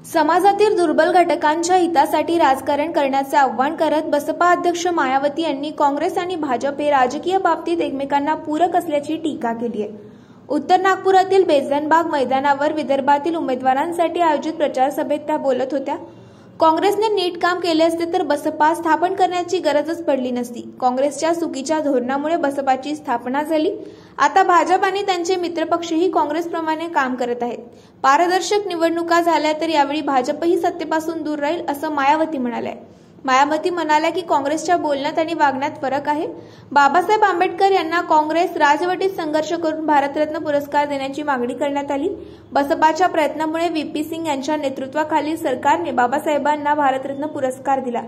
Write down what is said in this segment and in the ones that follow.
समाजातील दुर्बल घटकांच्या हितासाठी राजकारण करण्याचे आवाहन करत बसपा अध्यक्ष मायावती यांनी काँग्रेस आणि भाजप हे राजकीय बाबतीत एकमेकांना पूरक असल्याची टीका केली आहे। उत्तर नागपुरातील बेजनबाग मैदानावर विदर्भातील उमेदवारांसाठी आयोजित प्रचार सभेत त्या बोलत होत्या। काँग्रेसने नीट काम केले असते तर बसपा स्थापन करण्याची गरजच पडली नसती। काँग्रेसच्या चुकीच्या धोरणामुळे बसपाची स्थापना झाली। आता भाजप आणि त्यांचे मित्रपक्षही काँग्रेसप्रमाणे काम करत आहेत। पारदर्शक निवडणुका झाल्या तर यावेळी भाजपही सत्तेपासून दूर राहील असं मायावती म्हणाल्या। मायावती म्हणाल्या की काँग्रेसच्या बोलण्यात आणि वागण्यात फरक आहे। बाबासाहेब आंबेडकर यांना काँग्रेस राजवटीत संघर्ष करून भारतरत्न पुरस्कार देण्याची मागणी करण्यात आली। बसपाच्या प्रयत्नामुळे व्हीपी सिंग यांच्या नेतृत्वाखालील सरकारने बाबासाहेबांना भारतरत्न पुरस्कार दिला।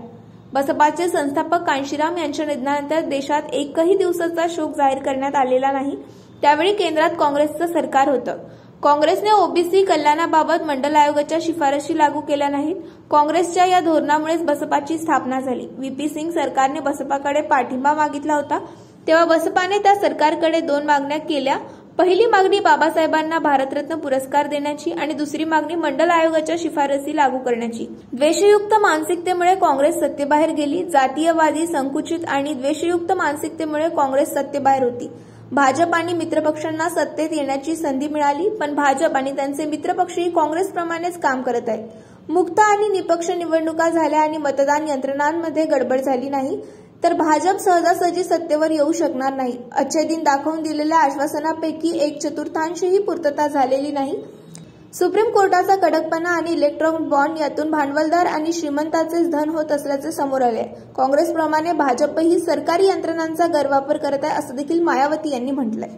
बसपाचे संस्थापक कांशीराम यांच्या निधनानंतर देशात एकही दिवसाचा शोक जाहीर करण्यात आलेला नाही। त्यावेळी केंद्रात काँग्रेसचं सरकार होतं। काँग्रेसने ओबीसी कल्याणाबाबत मंडल आयोगाच्या शिफारशी लागू केल्या नाहीत। काँग्रेसच्या या धोरणामुळेच बसपाची स्थापना झाली। व्हीपी सिंग सरकारने बसपाकडे पाठिंबा मागितला होता, तेव्हा बसपाने त्या सरकारकडे 2 मागण्या केल्या। पहिली मागणी बाबासाहेबांना भारतरत्न पुरस्कार देण्याची आणि दुसरी मागणी मंडल आयोगाच्या शिफारसी लागू करण्याची। द्वेषयुक्त मानसिकतेमुळे काँग्रेस सत्तेबाहेर गेली। जातीयवादी, संकुचित आणि द्वेषयुक्त मानसिकतेमुळे काँग्रेस सत्तेबाहेर होती। भाजप आणि मित्रपक्षांना सत्तेत येण्याची संधी मिळाली, पण भाजप आणि त्यांचे मित्रपक्षही काँग्रेसप्रमाणेच काम करत आहेत। मुक्त आणि निपक्ष निवडणुका झाल्या आणि मतदान यंत्रणांमध्ये गडबड झाली नाही तर भाजप सहजासहजी सत्तेवर येऊ शकणार नाही। अच्छे दिन दाखवून दिलेल्या आश्वासनापैकी 1/4ही पूर्तता झालेली नाही। सुप्रीम कोर्टाचा कडकपणा आणि इलेक्ट्रॉनिक बॉन्ड यातून भांडवलदार आणि श्रीमंतांचेच धन होत असल्याचे समोर आले। काँग्रेसप्रमाणे भाजपही सरकारी यंत्रणांचा गैरवापर करत आहे असं देखील मायावती यांनी म्हटलंय।